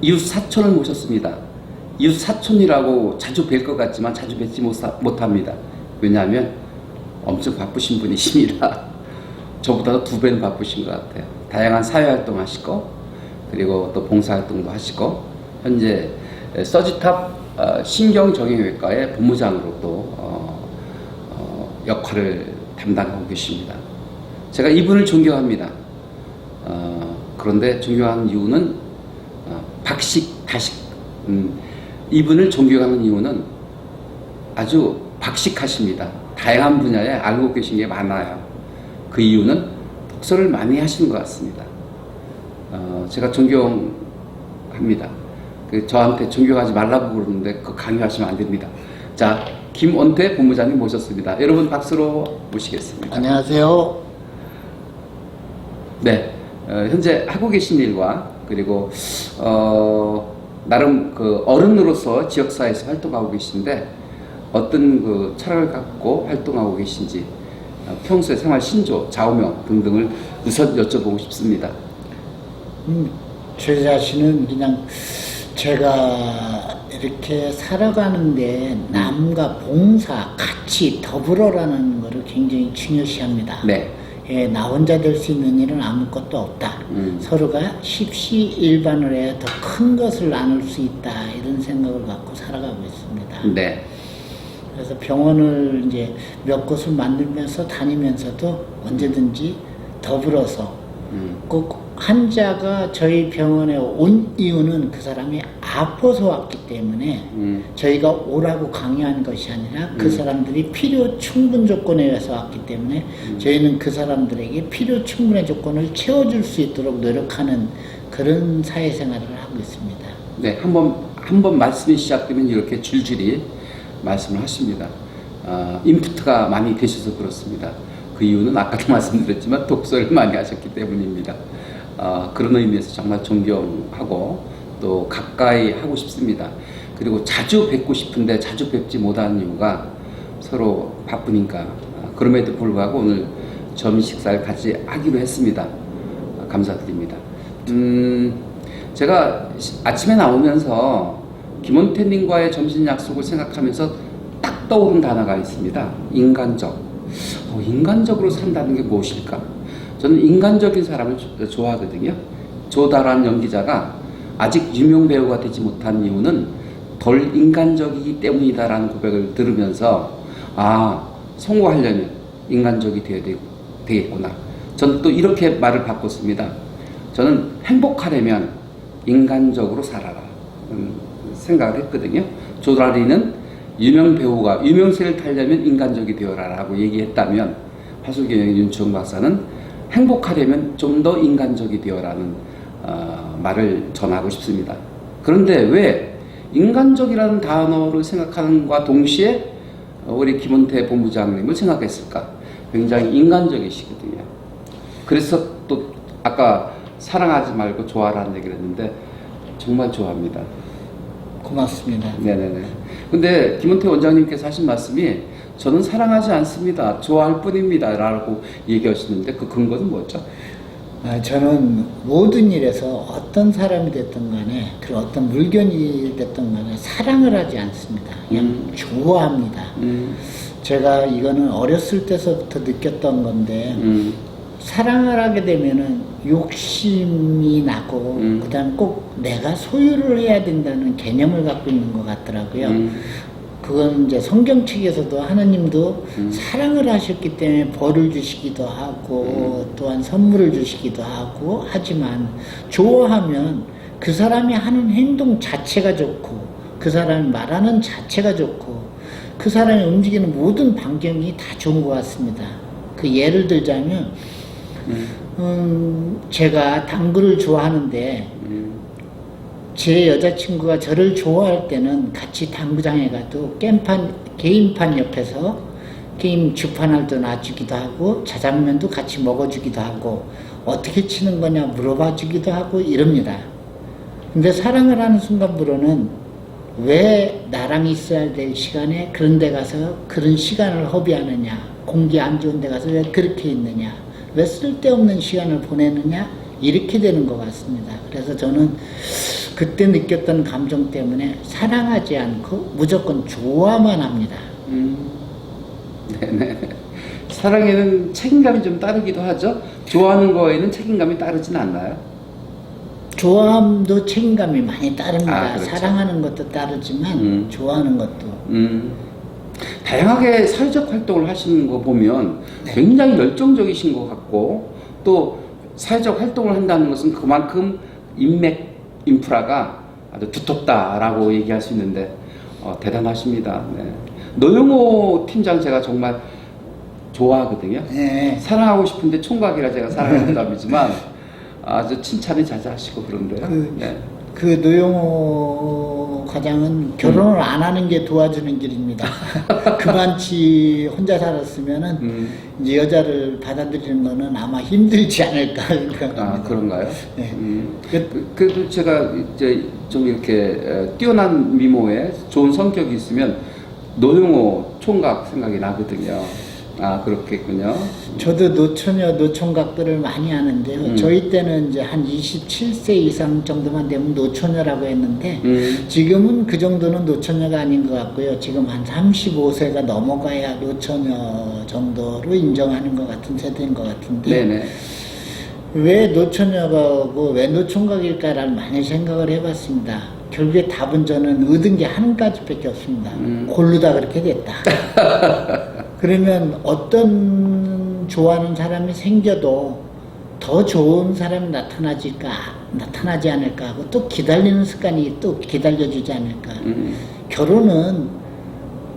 이웃 사촌을 모셨습니다. 이웃 사촌이라고 자주 뵐 것 같지만 자주 뵙지 못합니다. 왜냐하면 엄청 바쁘신 분이십니다. 저보다 2배는 바쁘신 것 같아요. 다양한 사회활동 하시고, 그리고 또 봉사활동도 하시고, 현재 서지탑 신경정형외과의 본부장으로 또 역할을 담당하고 계십니다. 제가 이분을 존경합니다. 그런데 존경하는 이유는 이분을 존경하는 이유는 아주 박식하십니다. 다양한 분야에 알고 계신 게 많아요. 그 이유는 독서를 많이 하시는 것 같습니다. 제가 존경합니다. 저한테 존경하지 말라고 그러는데 그 강요하시면 안 됩니다. 자, 김원태 본부장님 모셨습니다. 여러분 박수로 모시겠습니다. 안녕하세요. 네, 현재 하고 계신 일과 그리고 나름 그 어른으로서 지역사회에서 활동하고 계신데 어떤 그 철학을 갖고 활동하고 계신지 평소의 생활 신조, 좌우명 등등을 우선 여쭤보고 싶습니다. 제 자신은 그냥 제가 이렇게 살아가는데 남과 봉사, 같이 더불어라는 것을 굉장히 중요시합니다. 네. 예, 나 혼자 될 수 있는 일은 아무것도 없다. 서로가 십시일반을 해야 더 큰 것을 나눌 수 있다. 이런 생각을 갖고 살아가고 있습니다. 네. 그래서 병원을 이제 몇 곳을 만들면서 다니면서도 언제든지 더불어서 꼭 환자가 저희 병원에 온 이유는 그 사람이 아파서 왔기 때문에 저희가 오라고 강요한 것이 아니라 그 사람들이 필요 충분 조건에 의해서 왔기 때문에 저희는 그 사람들에게 필요 충분의 조건을 채워줄 수 있도록 노력하는 그런 사회생활을 하고 있습니다. 네, 한 번 말씀이 시작되면 이렇게 줄줄이 말씀을 하십니다. 인프트가 많이 되셔서 그렇습니다. 그 이유는 아까도 말씀드렸지만 독서를 많이 하셨기 때문입니다. 그런 의미에서 정말 존경하고 또 가까이 하고 싶습니다. 그리고 자주 뵙고 싶은데 자주 뵙지 못하는 이유가 서로 바쁘니까. 그럼에도 불구하고 오늘 점심 식사를 같이 하기로 했습니다. 감사드립니다. 제가 아침에 나오면서 김원태님과의 점심 약속을 생각하면서 딱 떠오른 단어가 있습니다. 인간적. 인간적으로 산다는 게 무엇일까? 저는 인간적인 사람을 좋아하거든요. 조다란 연기자가 아직 유명 배우가 되지 못한 이유는 덜 인간적이기 때문이다라는 고백을 들으면서 성공하려면 인간적이 되겠구나. 저는 또 이렇게 말을 바꿨습니다. 저는 행복하려면 인간적으로 살아라 생각을 했거든요. 조다리는 유명 배우가 유명세를 타려면 인간적이 되어라 라고 얘기했다면 화술경영의 윤치홍 박사는 행복하려면 좀 더 인간적이 되어라는 말을 전하고 싶습니다. 그런데 왜 인간적이라는 단어를 생각하는과 동시에 우리 김원태 본부장님을 생각했을까? 굉장히 인간적이시거든요. 그래서 또 아까 사랑하지 말고 좋아라는 얘기를 했는데 정말 좋아합니다. 고맙습니다. 네네네. 근데 김원태 원장님께서 하신 말씀이 저는 사랑하지 않습니다. 좋아할 뿐입니다. 라고 얘기하시는데 그 근거는 뭐죠? 저는 모든 일에서 어떤 사람이 됐든 간에 그 어떤 물건이 됐든 간에 사랑을 하지 않습니다. 그냥 좋아합니다. 제가 이거는 어렸을 때서부터 느꼈던 건데 사랑을 하게 되면은 욕심이 나고 그다음에 꼭 내가 소유를 해야 된다는 개념을 갖고 있는 것 같더라고요. 그건 이제 성경책에서도 하나님도 사랑을 하셨기 때문에 벌을 주시기도 하고 또한 선물을 주시기도 하고 하지만 좋아하면 그 사람이 하는 행동 자체가 좋고 그 사람이 말하는 자체가 좋고 그 사람이 움직이는 모든 반경이 다 좋은 것 같습니다. 그 예를 들자면 제가 당구를 좋아하는데 제 여자친구가 저를 좋아할 때는 같이 당구장에 가도 게임판 옆에서 게임 주판을 또 놔주기도 하고 자장면도 같이 먹어주기도 하고 어떻게 치는 거냐 물어봐 주기도 하고 이럽니다. 근데 사랑을 하는 순간부로는 왜 나랑 있어야 될 시간에 그런 데 가서 그런 시간을 허비하느냐, 공기 안 좋은 데 가서 왜 그렇게 있느냐, 왜 쓸데없는 시간을 보내느냐, 이렇게 되는 것 같습니다. 그래서 저는 그때 느꼈던 감정 때문에 사랑하지 않고 무조건 좋아만 합니다. 네네. 사랑에는 책임감이 좀 따르기도 하죠. 좋아하는 거에는 책임감이 따르진 않나요? 좋아함도 책임감이 많이 따릅니다. 그렇죠. 사랑하는 것도 따르지만 좋아하는 것도. 다양하게 사회적 활동을 하시는 거 보면 네. 굉장히 열정적이신 것 같고, 또 사회적 활동을 한다는 것은 그만큼 인프라가 아주 두텁다라고 얘기할 수 있는데 대단하십니다. 네. 노영호 팀장 제가 정말 좋아하거든요. 네. 사랑하고 싶은데 총각이라 제가 사랑하는 답이지만 아주 칭찬이 자자하시고 그런데요. 그 노영호 과장은 결혼을 안 하는 게 도와주는 길입니다. 그만치 혼자 살았으면은 이제 여자를 받아들이는 거는 아마 힘들지 않을까. 그런가요? 네. 그래도 제가 이제 좀 이렇게 뛰어난 미모에 좋은 성격이 있으면 노영호 총각 생각이 나거든요. 그렇겠군요. 저도 노처녀, 노총각들을 많이 하는데요. 저희 때는 이제 한 27세 이상 정도만 되면 노처녀라고 했는데, 지금은 그 정도는 노처녀가 아닌 것 같고요. 지금 한 35세가 넘어가야 노처녀 정도로 인정하는 것 같은 세대인 것 같은데, 네네. 왜 노처녀가고 왜 노총각일까라는 많이 생각을 해봤습니다. 결국에 답은 저는 얻은 게 한 가지밖에 없습니다. 고르다 그렇게 됐다. 그러면 어떤 좋아하는 사람이 생겨도 더 좋은 사람이 나타나지 않을까 하고 또 기다리는 습관이 또 기다려주지 않을까. 결혼은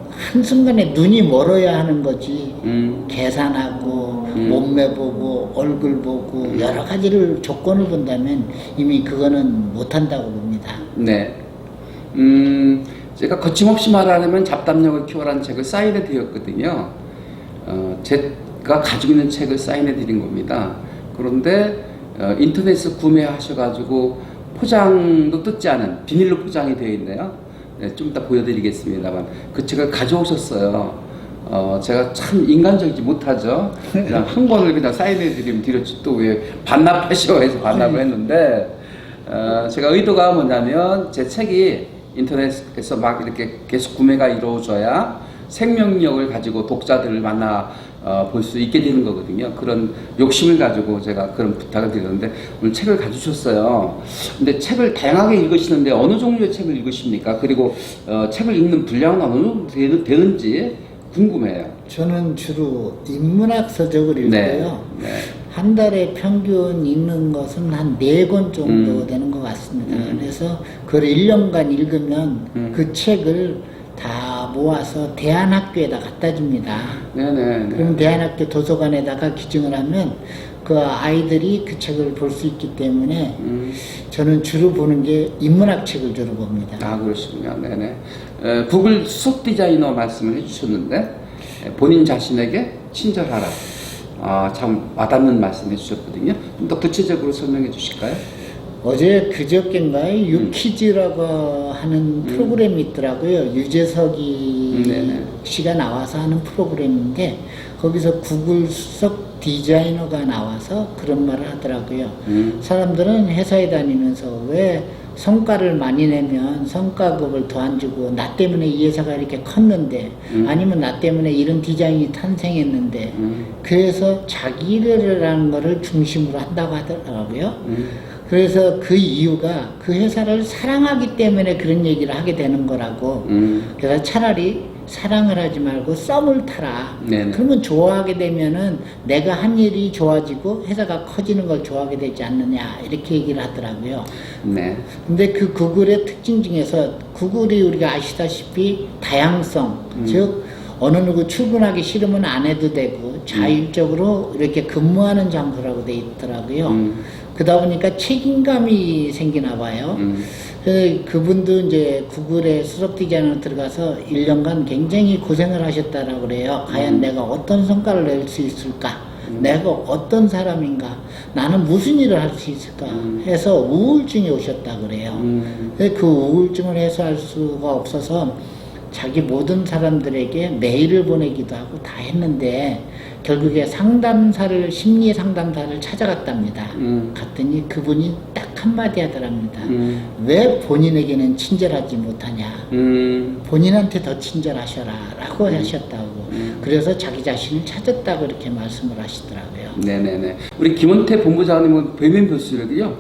한순간에 눈이 멀어야 하는 거지. 계산하고 몸매 보고 얼굴 보고 여러 가지를 조건을 본다면 이미 그거는 못한다고 봅니다. 네. 제가 거침없이 말하려면 잡담력을 키워라는 책을 사인해 드렸거든요. 제가 가지고 있는 책을 사인해 드린 겁니다. 그런데 인터넷에서 구매하셔가지고 포장도 뜯지 않은 비닐로 포장이 되어 있네요. 네, 좀 이따 보여드리겠습니다만 그 책을 가져오셨어요. 제가 참 인간적이지 못하죠. 그냥 한 권을 그냥 사인해 드리면 드렸지 또 왜 반납하셔 해서 반납을 했는데, 제가 의도가 뭐냐면 제 책이 인터넷에서 막 이렇게 계속 구매가 이루어져야 생명력을 가지고 독자들을 만나 볼 수 있게 되는 거거든요. 그런 욕심을 가지고 제가 그런 부탁을 드렸는데 오늘 책을 가주셨어요. 근데 책을 다양하게 읽으시는데 어느 종류의 책을 읽으십니까? 그리고 책을 읽는 분량은 어느 정도 되는지 궁금해요. 저는 주로 인문학 서적을 읽고요. 네. 한 달에 평균 읽는 것은 한 4권 정도 되는 것 같습니다. 그래서 그걸 1년간 읽으면 그 책을 다 모아서 대안학교에다 갖다 줍니다. 네네. 그럼 대안학교 도서관에다가 기증을 하면 그 아이들이 그 책을 볼 수 있기 때문에 저는 주로 보는 게 인문학 책을 주로 봅니다. 그러시군요. 네네. 구글 수석 디자이너 말씀을 해주셨는데 본인 자신에게 친절하라. 참 와닿는 말씀 해주셨거든요. 좀 더 구체적으로 설명해 주실까요? 어제 그저께인가요? 유퀴즈라고 하는 프로그램이 있더라고요. 유재석이 씨가 나와서 하는 프로그램인데 거기서 구글 수석 디자이너가 나와서 그런 말을 하더라고요. 사람들은 회사에 다니면서 왜 성과를 많이 내면 성과급을 더 안 주고 나 때문에 이 회사가 이렇게 컸는데 아니면 나 때문에 이런 디자인이 탄생했는데 그래서 자기 일이라는 거를 중심으로 한다고 하더라고요. 그래서 그 이유가 그 회사를 사랑하기 때문에 그런 얘기를 하게 되는 거라고. 그래서 차라리 사랑을 하지 말고 썸을 타라. 네네. 그러면 좋아하게 되면은 내가 한 일이 좋아지고 회사가 커지는 걸 좋아하게 되지 않느냐 이렇게 얘기를 하더라고요. 네. 근데 그 구글의 특징 중에서 구글이 우리가 아시다시피 다양성, 즉 어느 누구 출근하기 싫으면 안 해도 되고 자율적으로 이렇게 근무하는 장소라고 돼 있더라고요. 그러다 보니까 책임감이 생기나 봐요. 그래서 그분도 이제 구글의 수석 디자이너로 들어가서 1년간 굉장히 고생을 하셨다라고 그래요. 과연 내가 어떤 성과를 낼 수 있을까? 내가 어떤 사람인가? 나는 무슨 일을 할 수 있을까? 해서 우울증이 오셨다고 그래요. 근데 그 우울증을 해소할 수가 없어서 자기 모든 사람들에게 메일을 보내기도 하고 다 했는데 결국에 상담사를 심리 상담사를 찾아갔답니다. 갔더니 그분이 딱 한마디 하더랍니다. 왜 본인에게는 친절하지 못하냐? 본인한테 더 친절하셔라 라고 하셨다고. 그래서 자기 자신을 찾았다고 이렇게 말씀을 하시더라고요. 네네네. 우리 김원태 본부장님은 배면 볼수록이요,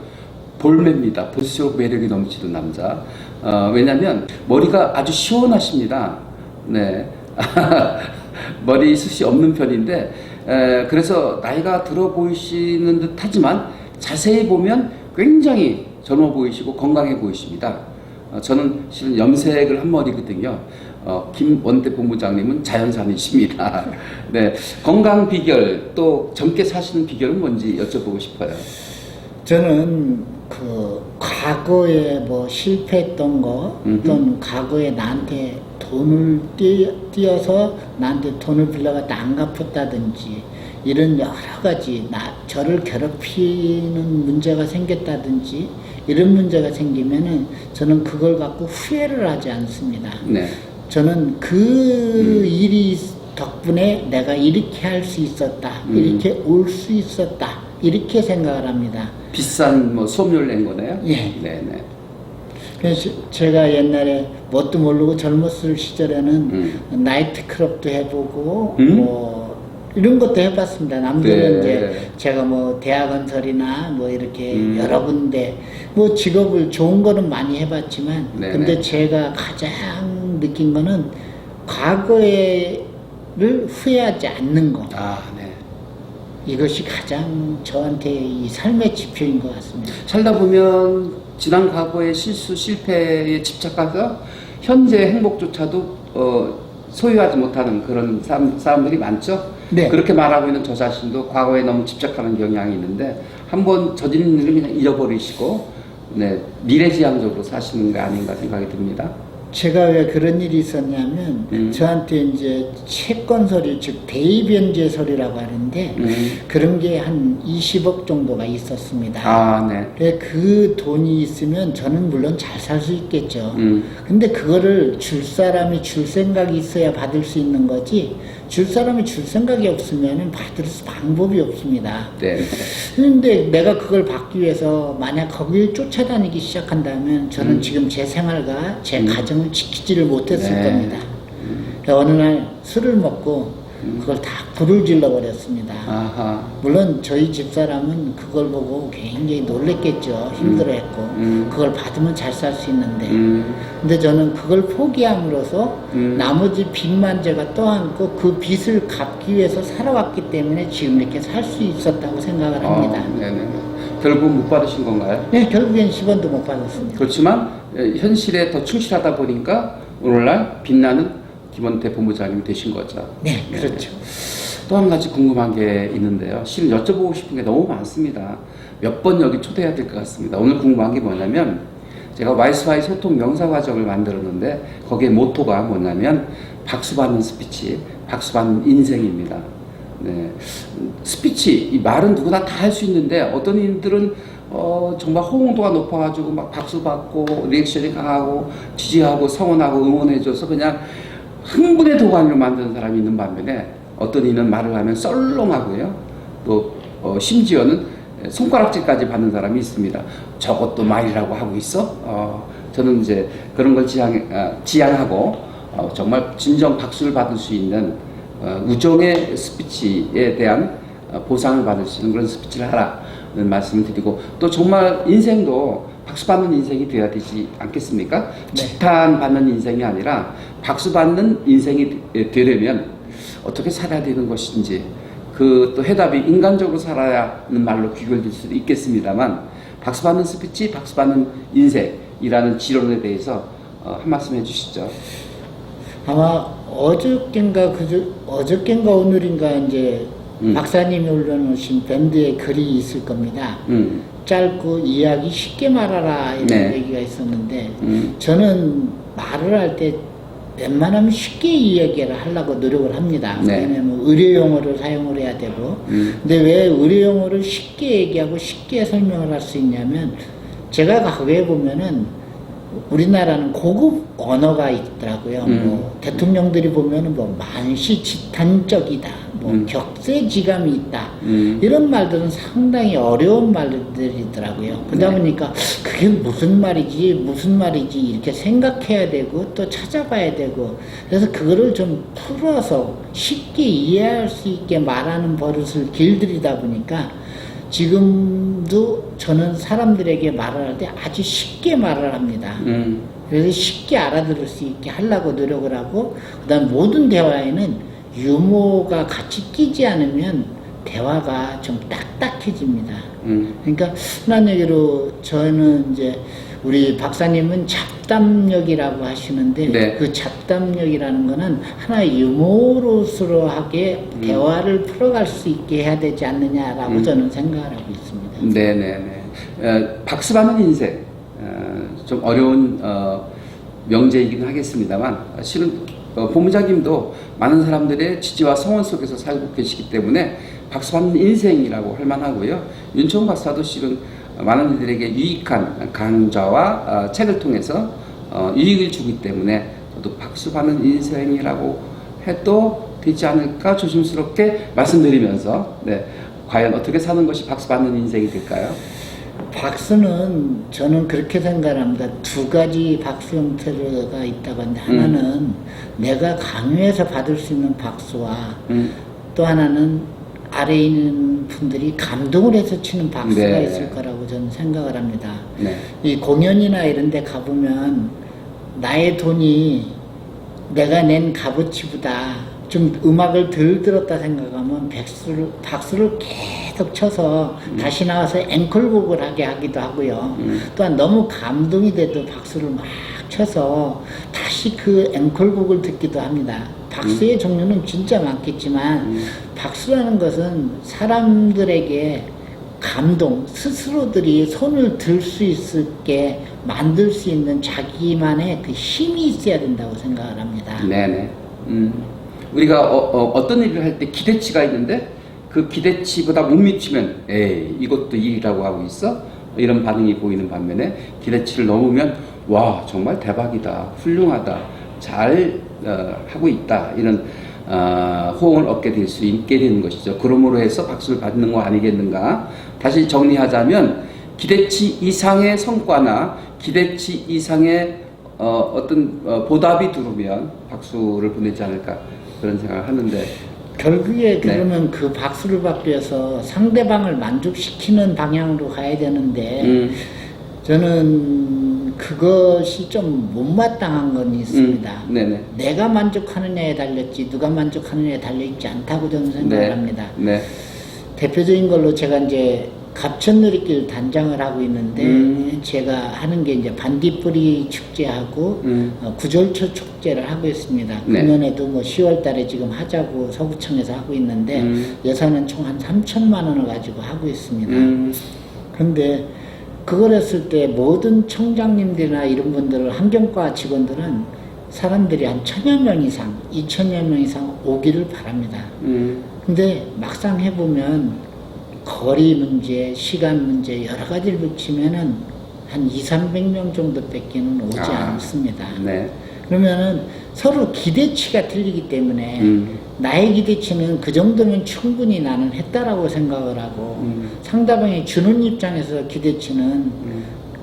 볼매입니다. 볼수록 매력이 넘치는 남자. 왜냐면 머리가 아주 시원하십니다. 네. 머리 숱이 없는 편인데, 그래서 나이가 들어 보이시는 듯 하지만 자세히 보면 굉장히 젊어 보이시고 건강해 보이십니다. 저는 실은 염색을 한 머리거든요. 김원태 본부장님은 자연산이십니다. 네. 건강 비결, 또 젊게 사시는 비결은 뭔지 여쭤보고 싶어요. 저는 그 과거에 뭐 실패했던 거, 또는 과거에 나한테 돈을 띄어서 나한테 돈을 빌려갔다 안 갚았다든지, 이런 여러 가지 저를 괴롭히는 문제가 생겼다든지, 이런 문제가 생기면은 저는 그걸 갖고 후회를 하지 않습니다. 네. 저는 그 일이 덕분에 내가 이렇게 할 수 있었다, 이렇게 올 수 있었다, 이렇게 생각을 합니다. 비싼 뭐 수업료를 낸 거네요? 예. 네네. 그래서 제가 옛날에 뭣도 모르고 젊었을 시절에는 나이트클럽도 해보고 뭐 이런 것도 해봤습니다. 남들은 네. 이제 제가 뭐 대학원설이나 뭐 이렇게 여러 군데 뭐 직업을 좋은 거는 많이 해봤지만, 네네. 근데 제가 가장 느낀 거는 과거에를 후회하지 않는 거. 아, 네. 이것이 가장 저한테 이 삶의 지표인 것 같습니다. 살다 보면 지난 과거의 실수, 실패에 집착해서 현재 행복조차도 소유하지 못하는 그런 사람들이 많죠. 네. 그렇게 말하고 있는 저 자신도 과거에 너무 집착하는 경향이 있는데, 한번 저지른 일을 그냥 잃어버리시고, 네, 미래지향적으로 사시는 게 아닌가 생각이 듭니다. 제가 왜 그런 일이 있었냐면, 저한테 이제 채권서류, 즉 대입연재서류라고 하는데, 그런 게 한 20억 정도가 있었습니다. 아, 네. 그 돈이 있으면 저는 물론 잘 살 수 있겠죠. 근데 그거를 줄 사람이 줄 생각이 있어야 받을 수 있는 거지, 줄 사람이 줄 생각이 없으면 받을 방법이 없습니다. 네. 그런데 내가 그걸 받기 위해서 만약 거기를 쫓아다니기 시작한다면 저는 지금 제 생활과 제 가정을 지키지를 못했을 네. 겁니다. 어느 날 술을 먹고 그걸 다 불을 질러버렸습니다. 아하. 물론 저희 집사람은 그걸 보고 굉장히 놀랬겠죠. 힘들어했고 그걸 받으면 잘 살 수 있는데, 근데 저는 그걸 포기함으로써 나머지 빚만 제가 떠안고 그 빚을 갚기 위해서 살아왔기 때문에 지금 이렇게 살 수 있었다고 생각을 합니다. 네네. 결국 못 받으신 건가요? 네, 결국엔 10원도 못 받았습니다. 그렇지만 현실에 더 충실하다 보니까 오늘날 빛나는 김원태 본부장님이 되신 거죠. 네, 그렇죠. 또 한 가지 궁금한 게 있는데요. 실은 여쭤보고 싶은 게 너무 많습니다. 몇 번 여기 초대해야 될 것 같습니다. 오늘 궁금한 게 뭐냐면, 제가 와이스와의 소통 명사 과정을 만들었는데, 거기에 모토가 뭐냐면 박수 받는 스피치, 박수 받는 인생입니다. 네. 스피치, 이 말은 누구나 다 할 수 있는데, 어떤 이들은 정말 호응도가 높아가지고 막 박수 받고 리액션이 강하고 지지하고 성원하고 응원해줘서 그냥 흥분의 도가니로 만드는 사람이 있는 반면에, 어떤 이는 말을 하면 썰렁하고요, 또 심지어는 손가락질까지 받는 사람이 있습니다. 저것도 말이라고 하고 있어? 저는 이제 그런 걸 지향하고 정말 진정 박수를 받을 수 있는 우정의 스피치에 대한 보상을 받을 수 있는 그런 스피치를 하라는 말씀을 드리고, 또 정말 인생도 박수받는 인생이 되어야 되지 않겠습니까? 네. 지탄받는 인생이 아니라 박수받는 인생이 되려면 어떻게 살아야 되는 것인지, 그 또 해답이 인간적으로 살아야 하는 말로 귀결될 수도 있겠습니다만, 박수받는 스피치, 박수받는 인생이라는 지론에 대해서 한 말씀 해주시죠. 아마 어저께인가 오늘인가 이제 박사님이 올려놓으신 밴드에 글이 있을 겁니다. 짧고 이야기 쉽게 말하라 이런 네. 얘기가 있었는데, 저는 말을 할 때 웬만하면 쉽게 이야기를 하려고 노력을 합니다. 네. 왜냐면 의료 용어를 사용을 해야 되고, 근데 왜 의료 용어를 쉽게 얘기하고 쉽게 설명을 할 수 있냐면, 제가 과거에 보면은 우리나라는 고급 언어가 있더라고요. 뭐 대통령들이 보면은 뭐 만시지탄적이다, 뭐 격세지감이 있다, 이런 말들은 상당히 어려운 말들이더라고요. 그러다 보니까 그게 무슨 말이지 이렇게 생각해야 되고 또 찾아봐야 되고, 그래서 그거를 좀 풀어서 쉽게 이해할 수 있게 말하는 버릇을 길들이다 보니까 지금도 저는 사람들에게 말을 할 때 아주 쉽게 말을 합니다. 그래서 쉽게 알아들을 수 있게 하려고 노력을 하고, 그 다음 모든 대화에는 유머가 같이 끼지 않으면 대화가 좀 딱딱해집니다. 그러니까 흔한 얘기로 저는 이제 우리 박사님은 잡담력이라고 하시는데, 네. 그 잡담력이라는 거는 하나의 유머러스하게 대화를 풀어갈 수 있게 해야 되지 않느냐라고 저는 생각을 하고 있습니다. 네네네. 박수받는 인생, 좀 어려운 명제이긴 하겠습니다만, 실은 본부장님도 많은 사람들의 지지와 성원 속에서 살고 계시기 때문에 박수받는 인생이라고 할 만하고요. 윤초홍 박사도 실은 많은 이들에게 유익한 강좌와 책을 통해서 유익을 주기 때문에 저도 박수받는 인생이라고 해도 되지 않을까 조심스럽게 말씀드리면서, 네, 과연 어떻게 사는 것이 박수받는 인생이 될까요? 박수는 저는 그렇게 생각합니다. 두 가지 박수 형태가 있다고 하는데, 하나는 내가 강요해서 받을 수 있는 박수와 또 하나는 아래에 있는 분들이 감동을 해서 치는 박수가 네. 있을 거라고 저는 생각을 합니다. 네. 이 공연이나 이런 데 가보면 나의 돈이 내가 낸 값어치보다 좀 음악을 덜 들었다 생각하면 박수를 계속 쳐서 다시 나와서 앵콜곡을 하게 하기도 하고요. 또한 너무 감동이 돼도 박수를 막 쳐서 다시 그 앵콜곡을 듣기도 합니다. 박수의 종류는 진짜 많겠지만 박수라는 것은 사람들에게 감동, 스스로들이 손을 들 수 있게 만들 수 있는 자기만의 그 힘이 있어야 된다고 생각을 합니다. 네네. 우리가 어떤 일을 할 때 기대치가 있는데 그 기대치보다 못 미치면 에이 이것도 일이라고 하고 있어? 이런 반응이 보이는 반면에 기대치를 넘으면 와 정말 대박이다, 훌륭하다, 잘 하고 있다, 이런 호응을 얻게 될 수 있게 되는 것이죠. 그러므로 해서 박수를 받는 거 아니겠는가. 다시 정리하자면 기대치 이상의 성과나 기대치 이상의 어떤 보답이 들어오면 박수를 보내지 않을까, 그런 생각을 하는데, 결국에 그러면 그 박수를 받기 위해서 상대방을 만족시키는 방향으로 가야 되는데 저는 그것이 좀 못마땅한 건 있습니다. 네네. 내가 만족하느냐에 달렸지 누가 만족하느냐에 달려있지 않다고 저는 생각을 합니다. 네. 대표적인 걸로 제가 이제 갑천누리길 단장을 하고 있는데 제가 하는 게 이제 반딧불이 축제하고 구절초 축제를 하고 있습니다. 네. 금년에도 뭐 10월 달에 지금 하자고 서구청에서 하고 있는데 예산은 총 한 3천만 원을 가지고 하고 있습니다. 그런데 그걸 했을 때 모든 청장님들이나 이런 분들, 환경과 직원들은 사람들이 한 1000여 명 이상, 2000여 명 이상 오기를 바랍니다. 근데 막상 해보면 거리 문제, 시간 문제 여러 가지를 붙이면은 한 200~300명 정도 밖에는 오지 않습니다. 네. 그러면은 서로 기대치가 틀리기 때문에 나의 기대치는 그 정도면 충분히 나는 했다라고 생각을 하고 상대방이 주는 입장에서 기대치는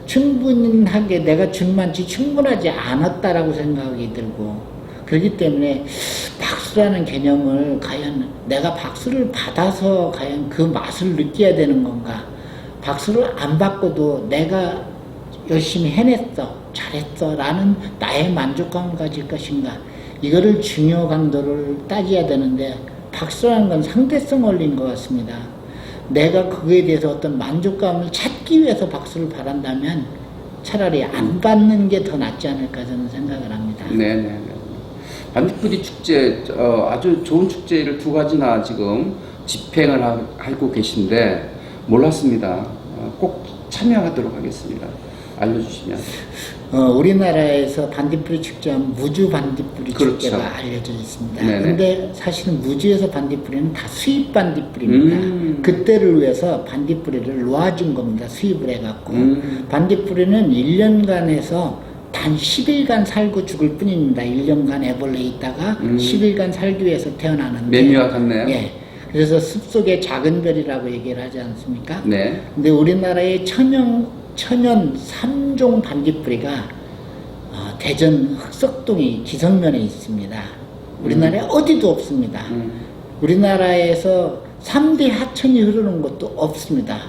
충분하게 내가 준 만치 충분하지 않았다라고 생각이 들고, 그렇기 때문에 박수라는 개념을 과연 내가 박수를 받아서 과연 그 맛을 느껴야 되는 건가, 박수를 안 받고도 내가 열심히 해냈어, 잘했어 라는 나의 만족감을 가질 것인가, 이거를 중요 강도를 따져야 되는데 박수라는 건 상대성 원리인 것 같습니다. 내가 그거에 대해서 어떤 만족감을 찾기 위해서 박수를 받는다면 차라리 안 받는 게 더 낫지 않을까 저는 생각을 합니다. 네네. 반딧불이 축제, 아주 좋은 축제를 2가지나 지금 집행을 하고 계신데 몰랐습니다. 꼭 참여하도록 하겠습니다. 알려주시면. 우리나라에서 반딧불이 축제하면 무주 반딧불이 그렇죠. 축제가 알려져 있습니다. 네네. 근데 사실은 무주에서 반딧불이는 다 수입 반딧불입니다. 그때를 위해서 반딧불이를 놓아준 겁니다. 수입을 해갖고. 반딧불이는 1년간 해서 한 10일간 살고 죽을 뿐입니다. 1년간 애벌레에 있다가 10일간 살기 위해서 태어나는데. 매미와 같네요. 예. 그래서 숲속의 작은 별이라고 얘기를 하지 않습니까? 네. 근데 우리나라의 천연 3종 반딧불이가 대전 흑석동이 기성면에 있습니다. 우리나라에 어디도 없습니다. 우리나라에서 3대 하천이 흐르는 곳도 없습니다.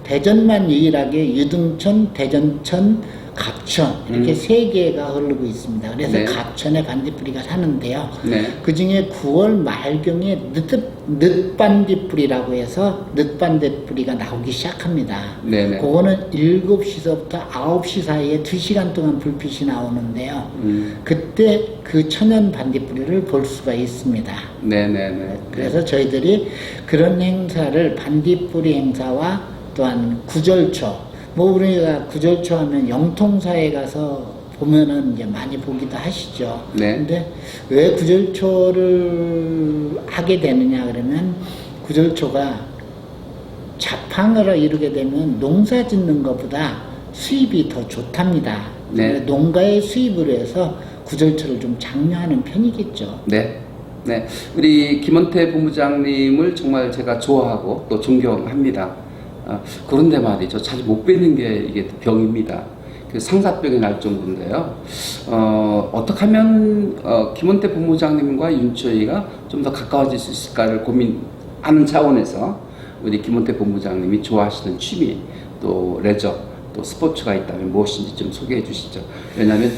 대전만 유일하게 유등천, 대전천, 갑천 이렇게 세 개가 흐르고 있습니다. 그래서 네. 갑천에 반딧불이가 사는데요. 네. 그 중에 9월 말경에 늦반딧불이라고 해서 늦반딧불이가 나오기 시작합니다. 네네. 그거는 7시서부터 9시 사이에 2시간 동안 불빛이 나오는데요. 그때 그 천연 반딧불이를 볼 수가 있습니다. 네네네. 그래서 저희들이 그런 행사를 반딧불이 행사와 또한 구절초, 뭐 우리가 구절초 하면 영통사에 가서 보면은 이제 많이 보기도 하시죠. 네. 근데 왜 구절초를 하게 되느냐 그러면 구절초가 자팡을 이루게 되면 농사 짓는 것보다 수입이 더 좋답니다. 네. 농가의 수입으로 해서 구절초를 좀 장려하는 편이겠죠. 네. 네. 우리 김원태 본부장님을 정말 제가 좋아하고 또 존경합니다. 그런데 말이죠. 자주 못 뵙는 게 이게 병입니다. 그 상사병이 날 정도인데요. 어떻게 하면 김원태 본부장님과 윤초희가 좀 더 가까워질 수 있을까를 고민하는 차원에서 우리 김원태 본부장님이 좋아하시는 취미, 또 레저, 또 스포츠가 있다면 무엇인지 좀 소개해 주시죠. 왜냐하면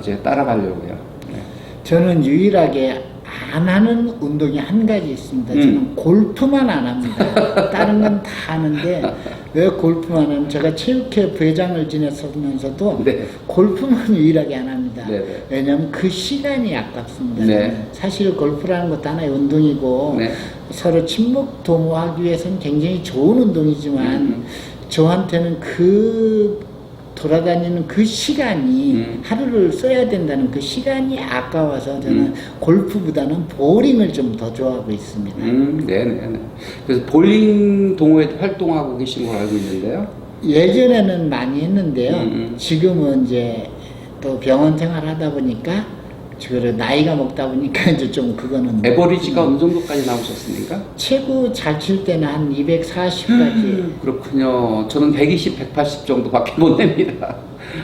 제가 따라가려고요. 네. 저는 유일하게 안 하는 운동이 한 가지 있습니다. 저는 골프만 안 합니다. 다른 건 다 하는데 왜 골프만 하면 제가 체육회 부회장을 지냈으면서도 네. 골프만 유일하게 안 합니다. 네네. 왜냐하면 그 시간이 아깝습니다. 네. 사실 골프라는 것도 하나의 운동이고 네. 서로 친목 도모하기 위해서는 굉장히 좋은 운동이지만 저한테는 그 돌아다니는 그 시간이 하루를 써야 된다는 그 시간이 아까워서 저는 골프보다는 보링을 좀 더 좋아하고 있습니다. 네네네. 그래서 볼링 동호회도 활동하고 계신 걸 알고 있는데요. 예전에는 많이 했는데요. 지금은 이제 또 병원 생활 하다 보니까 지금 나이가 먹다 보니까 이제 좀 그거는 에버리지가 어느 정도까지 나오셨습니까? 최고 잘 칠 때는 한 240까지. 그렇군요. 저는 120, 180 정도밖에 못 냅니다.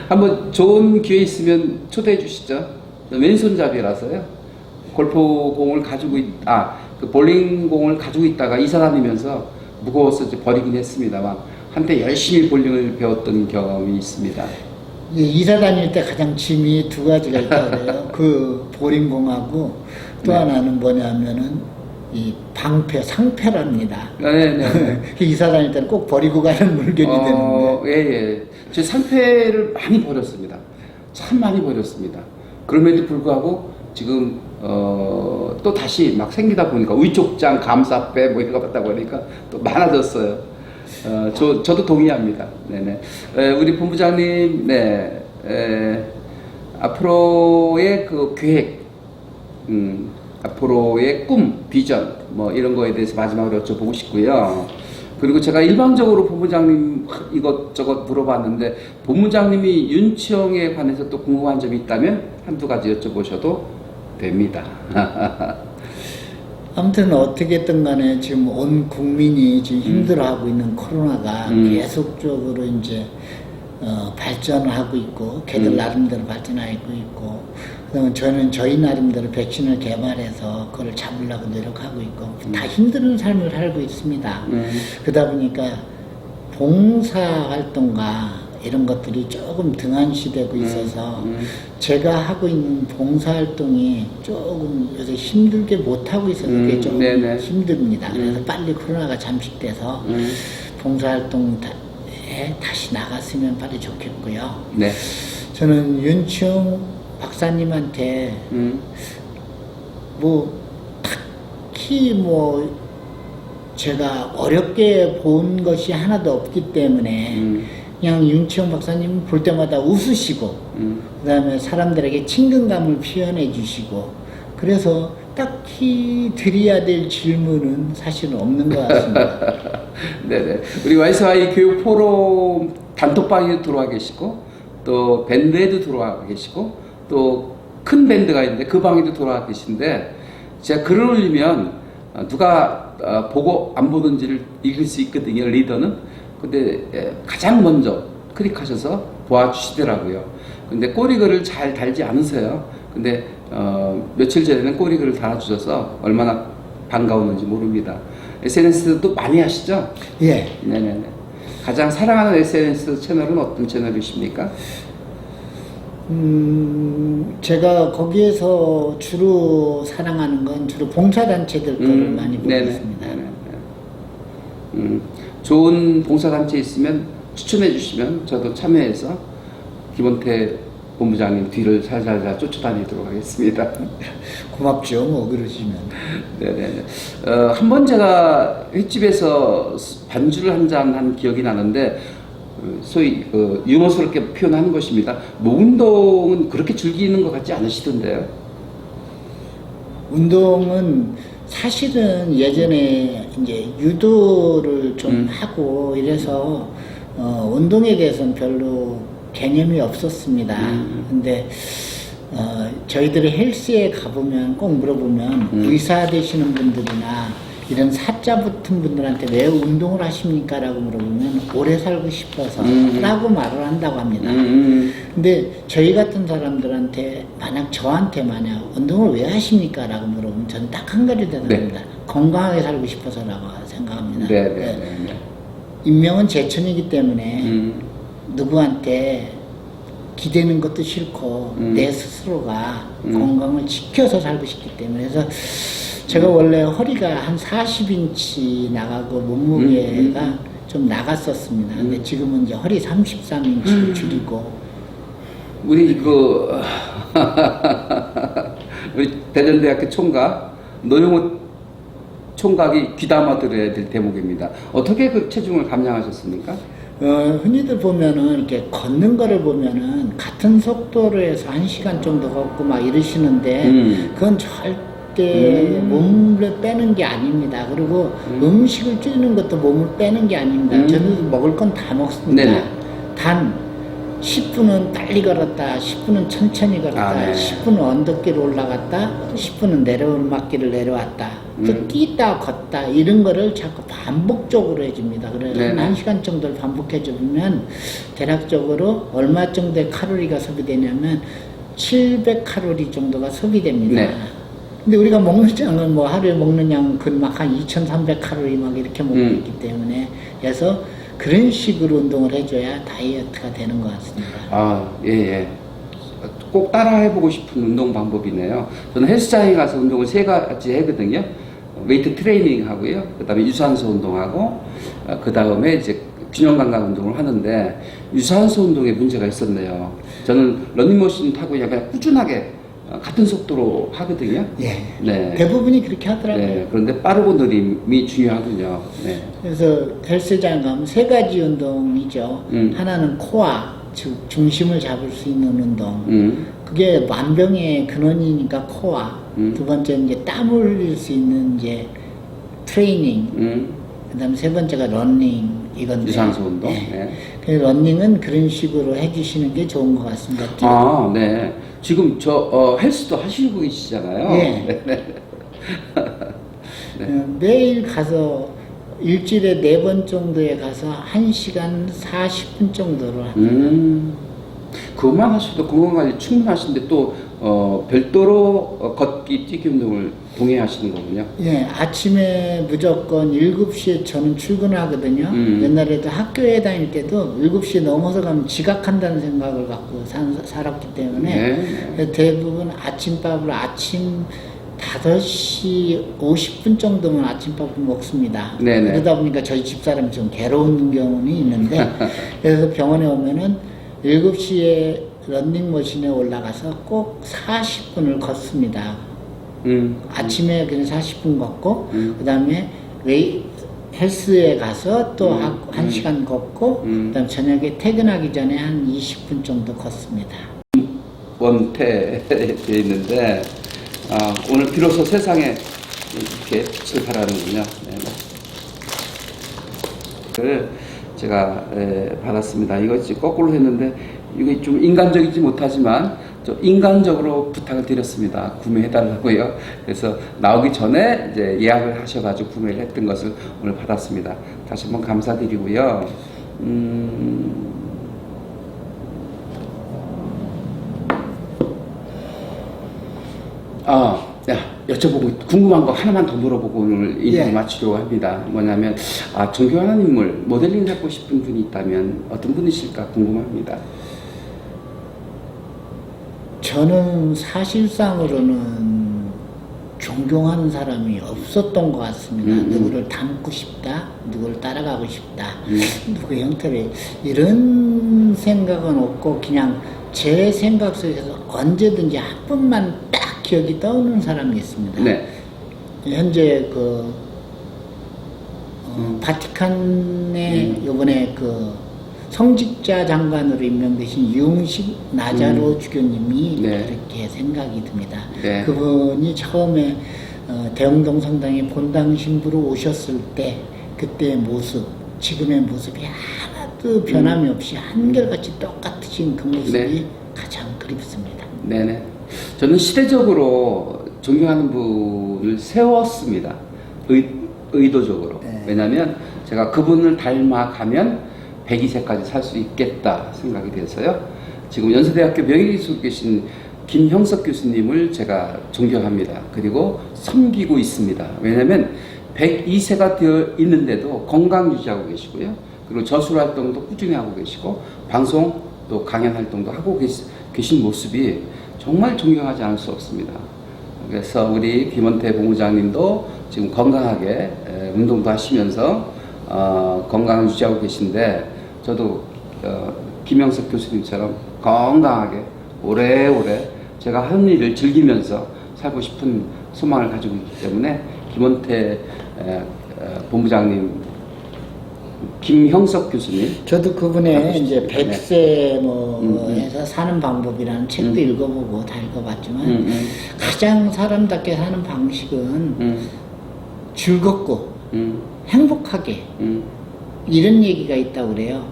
한번 좋은 기회 있으면 초대해 주시죠. 왼손잡이라서요. 골프공을 가지고 그 볼링공을 가지고 있다가 이사 다니면서 무거워서 이제 버리긴 했습니다만 한때 열심히 볼링을 배웠던 경험이 있습니다. 이사 다닐 때 가장 짐이 두 가지가 있다고 그래요. 그 보링공하고 또 네. 하나는 뭐냐면은 이 방패, 상패랍니다. 네네. 이사 다닐 때는 꼭 버리고 가는 물건이 되는데. 예. 제 상패를 많이 버렸습니다. 참 많이 버렸습니다. 그럼에도 불구하고 지금 또 다시 막 생기다 보니까 위촉장, 감사패 뭐 이런 거 받다 보니까 또 많아졌어요. 저도 동의합니다. 네네. 우리 본부장님, 네, 앞으로의 그 계획, 앞으로의 꿈, 비전, 뭐 이런 거에 대해서 마지막으로 여쭤보고 싶고요. 그리고 제가 일방적으로 본부장님 이것저것 물어봤는데, 본부장님이 윤치영에 관해서 또 궁금한 점이 있다면 한두 가지 여쭤보셔도 됩니다. 아무튼 어떻게든 간에 지금 온 국민이 지금 힘들어하고 있는 코로나가 계속적으로 이제 발전을 하고 있고 걔들 나름대로 발전하고 있고 그다음에 저는 저희 나름대로 백신을 개발해서 그걸 잡으려고 노력하고 있고 다 힘든 삶을 살고 있습니다. 그러다 보니까 봉사활동과 이런 것들이 조금 등한시되고 있어서 제가 하고 있는 봉사활동이 조금 요새 힘들게 못하고 있어서 그게 좀 네네. 힘듭니다. 그래서 빨리 코로나가 잠식돼서 봉사활동에 다시 나갔으면 빨리 좋겠고요. 네. 저는 윤치영 박사님한테 뭐 딱히 뭐 제가 어렵게 본 것이 하나도 없기 때문에 그냥 윤치영 박사님 볼 때마다 웃으시고 그 다음에 사람들에게 친근감을 표현해 주시고 그래서 딱히 드려야 될 질문은 사실은 없는 것 같습니다. 네네. 우리 YSY 교육 포럼 단톡방에 들어와 계시고 또 밴드에도 들어와 계시고 또 큰 밴드가 있는데 그 방에도 들어와 계신데 제가 글을 올리면 누가 보고 안 보는지를 읽을 수 있거든요, 리더는. 근데 가장 먼저 클릭하셔서 보아주시더라고요. 근데 꼬리글을 잘 달지 않으세요. 근데 며칠 전에는 꼬리글을 달아주셔서 얼마나 반가웠는지 모릅니다. SNS도 많이 하시죠? 예. 네네네. 가장 사랑하는 SNS 채널은 어떤 채널이십니까? 제가 거기에서 주로 사랑하는 건 주로 봉사단체들 거를 많이 보고 네네. 있습니다. 네네. 좋은 봉사단체 있으면 추천해 주시면 저도 참여해서 김원태 본부장님 뒤를 살살살 쫓아다니도록 하겠습니다. 고맙죠, 뭐 그러시면. 네네. 한번 제가 횟집에서 반주를 한 잔 한 기억이 나는데 소위 유머스럽게 표현하는 것입니다. 뭐 운동은 그렇게 즐기는 것 같지 않으시던데요? 운동은 사실은 예전에 이제 유도를 좀 하고 이래서 운동에 대해서는 별로 개념이 없었습니다. 근데 저희들이 헬스에 가보면 꼭 물어보면 의사 되시는 분들이나 이런 사자 붙은 분들한테 왜 운동을 하십니까? 라고 물어보면 오래 살고 싶어서 라고 말을 한다고 합니다. 근데 저희 같은 사람들한테 저한테 만약 운동을 왜 하십니까? 라고 물어보면 저는 딱 한 가지 대답합니다. 네. 건강하게 살고 싶어서 라고 생각합니다. 네. 인명은 제천이기 때문에 누구한테 기대는 것도 싫고 내 스스로가 건강을 지켜서 살고 싶기 때문에 그래서 제가 원래 허리가 한 40인치 나가고 몸무게가 좀 나갔었습니다. 근데 지금은 이제 허리 33인치를 줄이고 우리 우리 대전대학교 총각 노영호 총각이 귀담아 들어야 될 대목입니다. 어떻게 그 체중을 감량하셨습니까? 흔히들 보면은 이렇게 걷는 거를 보면은 같은 속도로 해서 1시간 정도 걷고 막 이러시는데 그건 절대 몸을 빼는 게 아닙니다. 그리고 음식을 줄이는 것도 몸을 빼는 게 아닙니다. 저는 먹을 건 다 먹습니다. 네네. 단 10분은 빨리 걸었다, 10분은 천천히 걸었다, 10분은 언덕길을 올라갔다, 10분은 내려오르막길을 내려왔다. 또 뛰다 걷다 이런 거를 자꾸 반복적으로 해줍니다. 그래서 네네. 한 1시간 정도를 반복해주면 대략적으로 얼마 정도의 칼로리가 소비되냐면 700칼로리 정도가 소비됩니다. 네. 근데 우리가 먹는 양은 뭐 하루에 먹는 양은 막 한 2300칼로리 막 이렇게 먹고 있기 때문에 그래서 그런 식으로 운동을 해줘야 다이어트가 되는 것 같습니다. 예. 꼭 따라해보고 싶은 운동 방법이네요. 저는 헬스장에 가서 운동을 3가지 하거든요. 웨이트 트레이닝 하고요. 그 다음에 유산소 운동하고, 그 다음에 이제 균형 감각 운동을 하는데, 유산소 운동에 문제가 있었네요. 저는 러닝머신 타고 약간 꾸준하게 같은 속도로 하거든요. 예. 네. 대부분이 그렇게 하더라고요. 네. 그런데 빠르고 느림이 중요하군요. 네. 그래서 헬스장 가면 3가지 운동이죠. 하나는 코어, 즉 중심을 잡을 수 있는 운동. 그게 만병의 근원이니까 코어. 두 번째는 이제 땀을 흘릴 수 있는 이제 트레이닝. 그다음에 3번째가 러닝 이건데. 유산소 운동. 네. 네. 그 러닝은 그런 식으로 해주시는 게 좋은 것 같습니다. 네. 지금 헬스도 하시고 계시잖아요. 네. 매일 가서 일주일에 4번 정도에 가서 1시간 40분 정도를 합니다. 그것만 하셔도 건강관리 충분하신데 또 별도로 걷기, 뛰기 운동을 동행하시는 거군요. 예, 아침에 무조건 7시에 저는 출근하거든요. 옛날에도 학교에 다닐 때도 7시에 넘어서 가면 지각한다는 생각을 갖고 살았기 때문에 네. 대부분 아침밥을 아침 5시 50분 정도면 아침밥을 먹습니다. 네네. 그러다 보니까 저희 집사람이 좀 괴로운 경우는 있는데 그래서 병원에 오면은 7시에 런닝머신에 올라가서 꼭 40분을 걷습니다. 아침에 그냥 40분 걷고 그 다음에 헬스에 가서 또 1시간 걷고 그 다음에 저녁에 퇴근하기 전에 한 20분 정도 걷습니다. 원태에 있는데 오늘 비로소 세상에 이렇게 빛을 발하는군요. 네. 제가 받았습니다. 이거 거꾸로 했는데 이게 좀 인간적이지 못하지만 좀 인간적으로 부탁을 드렸습니다. 구매해달라고요. 그래서 나오기 전에 이제 예약을 하셔가지고 구매를 했던 것을 오늘 받았습니다. 다시 한번 감사드리고요. 여쭤보고 궁금한 거 하나만 더 물어보고 오늘 인터뷰 예. 마치려고 합니다. 뭐냐면 존경하는 인물, 모델링 하고 싶은 분이 있다면 어떤 분이실까 궁금합니다. 저는 사실상으로는 존경하는 사람이 없었던 것 같습니다. 누구를 닮고 싶다, 누구를 따라가고 싶다, 누구의 형태를 이런 생각은 없고 그냥 제 생각 속에서 언제든지 한 번만 딱 기억이 떠오르는 사람이 있습니다. 네. 현재 바티칸의 이번에 성직자 장관으로 임명되신 유흥식 나자로 주교님이 네. 그렇게 생각이 듭니다. 네. 그분이 처음에 대흥동 성당에 본당 신부로 오셨을 때 그때의 모습, 지금의 모습이 하나도 변함이 없이 한결같이 똑같으신 그 모습이 네. 가장 그립습니다. 네네. 저는 시대적으로 존경하는 분을 세웠습니다. 의도적으로. 네. 왜냐하면 제가 그분을 닮아가면 102세까지 살 수 있겠다 생각이 돼서요. 지금 연세대학교 명예기술에 계신 김형석 교수님을 제가 존경합니다. 그리고 섬기고 있습니다. 왜냐하면 102세가 되어 있는데도 건강 유지하고 계시고요. 그리고 저술 활동도 꾸준히 하고 계시고 방송 또 강연 활동도 하고 계신 모습이 정말 존경하지 않을 수 없습니다. 그래서 우리 김원태 본부장님도 지금 건강하게 운동도 하시면서 건강을 유지하고 계신데 저도 김영석 교수님처럼 건강하게 오래오래 제가 하는 일을 즐기면서 살고 싶은 소망을 가지고 있기 때문에 김원태 본부장님, 김형석 교수님. 저도 그분의 이제 네. 100세 해서 사는 방법이라는 책도 읽어보고 다 읽어봤지만 가장 사람답게 사는 방식은 즐겁고 행복하게 이런 얘기가 있다고 그래요.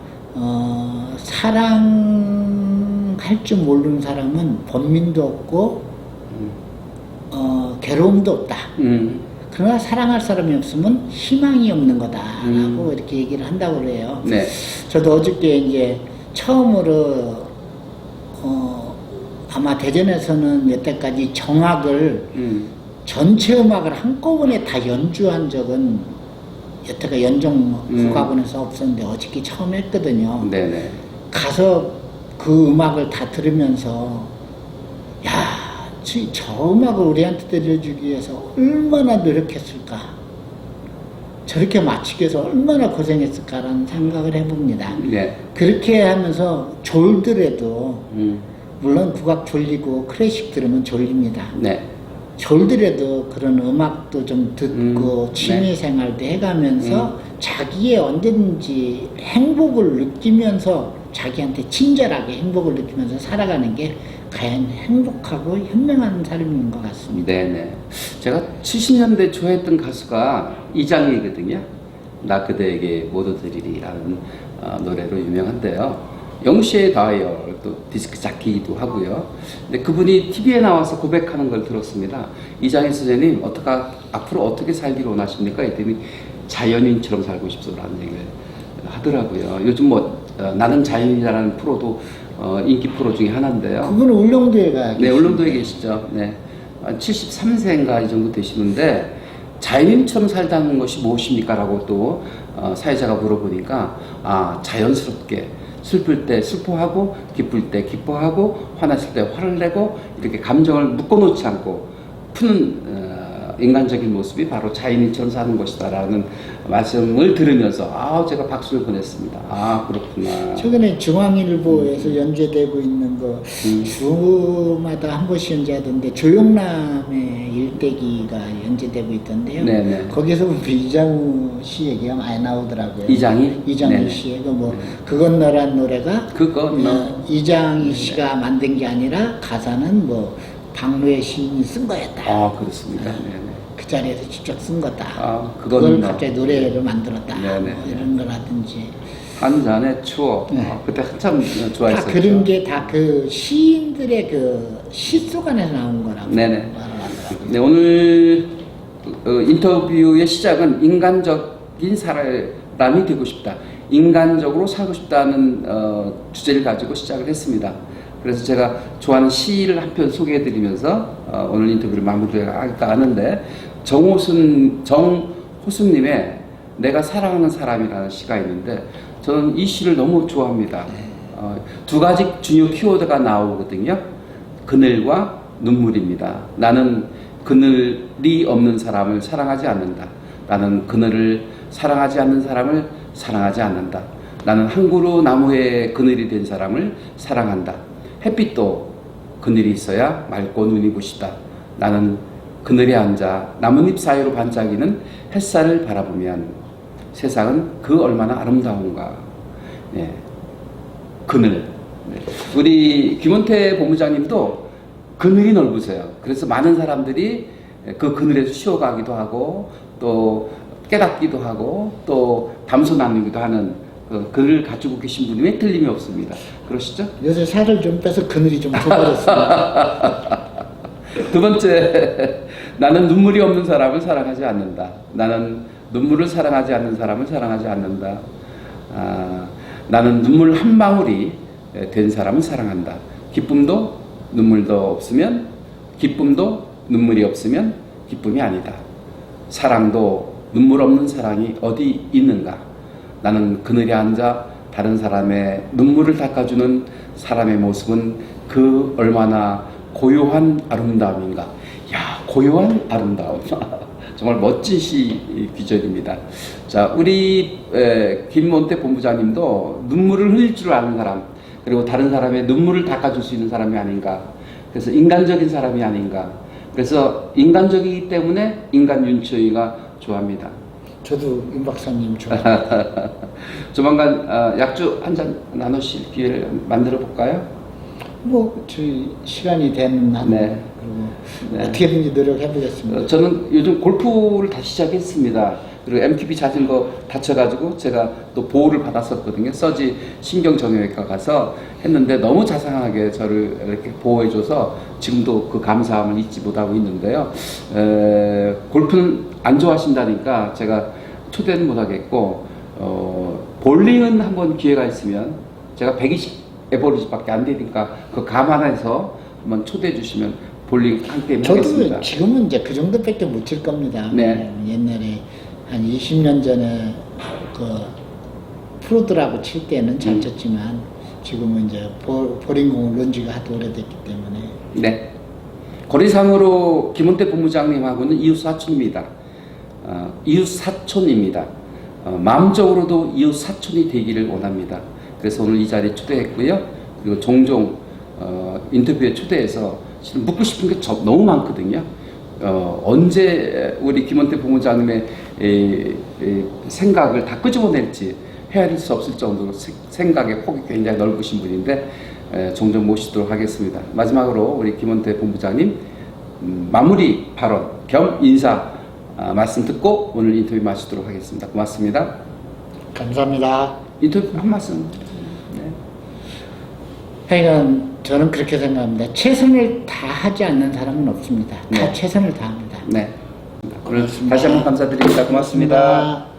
사랑할 줄 모르는 사람은 번민도 없고 괴로움도 없다. 그러나 사랑할 사람이 없으면 희망이 없는 거다라고 이렇게 얘기를 한다고 그래요. 네. 저도 어저께 이제 처음으로 아마 대전에서는 몇 때까지 정악을 전체 음악을 한꺼번에 다 연주한 적은 여태가 연정 국악원에서 없었는데 어저께 처음 했거든요. 네네. 가서 그 음악을 다 들으면서 야, 저 음악을 우리한테 들려주기 위해서 얼마나 노력했을까, 저렇게 맞추기 위해서 얼마나 고생했을까라는 생각을 해봅니다. 네. 그렇게 하면서 졸더라도 물론 국악 졸리고 클래식 들으면 졸립니다. 네. 졸더라도 그런 음악도 좀 듣고 취미생활도 해가면서 자기의 언제든지 행복을 느끼면서 자기한테 친절하게 행복을 느끼면서 살아가는 게 과연 행복하고 현명한 삶인 것 같습니다. 네네. 제가 70년대 좋아했던 가수가 이장희거든요. 나 그대에게 못 얻으리라는 노래로 유명한데요. 영시의 다이얼, 또 디스크 자키기도 하고요. 근데 그분이 TV에 나와서 고백하는 걸 들었습니다. 이장희 선생님, 앞으로 어떻게 살기를 원하십니까? 이랬더니 자연인처럼 살고 싶소라는 얘기를 하더라고요. 요즘 나는 자연이라는 프로도 인기 프로 중에 하나인데요. 그분은 울릉도에 가 네, 울릉도에 계시죠. 네. 73세인가 이 정도 되시는데 자연인처럼 살다는 것이 무엇입니까? 라고 또 사회자가 물어보니까 자연스럽게 슬플 때 슬퍼하고 기쁠 때 기뻐하고 화났을 때 화를 내고 이렇게 감정을 묶어놓지 않고 푸는 인간적인 모습이 바로 자연인처럼 사는 것이다라는 말씀을 들으면서 제가 박수를 보냈습니다. 그렇구나. 최근에 중앙일보에서 연재되고 있는 거 주마다 한 번씩 연재하던데 조용남의 일대기가 연재되고 있던데요. 네네. 거기서 보면 이장우 씨 얘기가 많이 나오더라고요. 이장희? 이장희 네네. 씨의 그건 너란 노래가 이장희 씨가 만든 게 아니라 가사는 박노해 시인이 쓴 거였다. 그렇습니다. 네네. 그 자리에서 직접 쓴 거다. 그걸 갑자기 노래를 만들었다. 네네. 이런 거라든지. 한 잔의 추억. 네. 그때 한참 좋아했었죠. 다 그런 게 다 그 시인들의 그 시 속 안에서 나온 거라고 네네. 말하더라고요. 네, 오늘 인터뷰의 시작은 인간적인 사람이 되고 싶다. 인간적으로 살고 싶다는 주제를 가지고 시작을 했습니다. 그래서 제가 좋아하는 시를 한 편 소개해드리면서 오늘 인터뷰를 마무리할까 하는데 정호순님의 내가 사랑하는 사람이라는 시가 있는데 저는 이 시를 너무 좋아합니다. 두 가지 중요 키워드가 나오거든요. 그늘과 눈물입니다. 나는 그늘이 없는 사람을 사랑하지 않는다. 나는 그늘을 사랑하지 않는 사람을 사랑하지 않는다. 나는 한 그루 나무의 그늘이 된 사람을 사랑한다. 햇빛도 그늘이 있어야 맑고 눈이 부시다. 나는 그늘에 앉아 나뭇잎 사이로 반짝이는 햇살을 바라보면 세상은 그 얼마나 아름다운가. 네. 그늘. 네. 우리 김원태 본부장님도 그늘이 넓으세요. 그래서 많은 사람들이 그 그늘에서 쉬어가기도 하고 또 깨닫기도 하고 또 담소 나누기도 하는 그 그늘을 가지고 계신 분이 틀림이 없습니다. 그러시죠? 요새 살을 좀 빼서 그늘이 좀 좁아졌습니다. 두 번째, 나는 눈물이 없는 사람을 사랑하지 않는다. 나는 눈물을 사랑하지 않는 사람을 사랑하지 않는다. 나는 눈물 한 방울이 된 사람을 사랑한다. 기쁨도 눈물도 없으면 기쁨도 눈물이 없으면 기쁨이 아니다. 사랑도 눈물 없는 사랑이 어디 있는가? 나는 그늘에 앉아 다른 사람의 눈물을 닦아주는 사람의 모습은 그 얼마나 고요한 아름다움인가. 야, 고요한 아름다움. 정말 멋진 시 귀절입니다. 자, 우리 김원태 본부장님도 눈물을 흘릴 줄 아는 사람, 그리고 다른 사람의 눈물을 닦아줄 수 있는 사람이 아닌가. 그래서 인간적인 사람이 아닌가. 그래서 인간적이기 때문에 인간 윤초이가 좋아합니다. 저도 윤 박사님 좋아합니다. 조만간 약주 한 잔 나누실 기회를 만들어 볼까요? 뭐 저희 시간이 되는 한 네. 그리고 네. 어떻게든지 노력해 보겠습니다. 저는 요즘 골프를 다시 시작했습니다. 그리고 MTB 자전거 다쳐가지고 제가 또 보호를 받았었거든요. 서지 신경정형외과 가서 했는데 너무 자상하게 저를 이렇게 보호해줘서 지금도 그 감사함을 잊지 못하고 있는데요. 골프는 안 좋아하신다니까 제가 초대는 못하겠고 볼링은 한번 기회가 있으면 제가 120 에버리지밖에 안 되니까 그 감안해서 한번 초대해 주시면 볼링 한 게임 하겠습니다. 저도 지금은 이제 그 정도밖에 못 칠 겁니다. 네. 옛날에 한 20년 전에 그 프로들하고 칠 때는 잘 쳤지만 지금은 이제 보링공을 놓은 지가 하도 오래됐기 때문에. 네. 거리상으로 김원태 본부장님하고는 이웃 사촌입니다. 이웃 사촌입니다. 마음적으로도 이웃 사촌이 되기를 원합니다. 그래서 오늘 이 자리에 초대했고요. 그리고 종종 인터뷰에 초대해서 실은 묻고 싶은 게 너무 많거든요. 언제 우리 김원태 본부장님의 생각을 다 끄집어낼지 헤아릴 수 없을 정도로 생각의 폭이 굉장히 넓으신 분인데 종종 모시도록 하겠습니다. 마지막으로 우리 김원태 본부장님 마무리 발언 겸 인사 말씀 듣고 오늘 인터뷰 마치도록 하겠습니다. 고맙습니다. 감사합니다. 인터뷰 한 말씀. 네. 하여간 저는 그렇게 생각합니다. 최선을 다하지 않는 사람은 없습니다. 다 네. 최선을 다합니다. 네. 오늘 다시 한번 감사드립니다. 고맙습니다. 고맙습니다.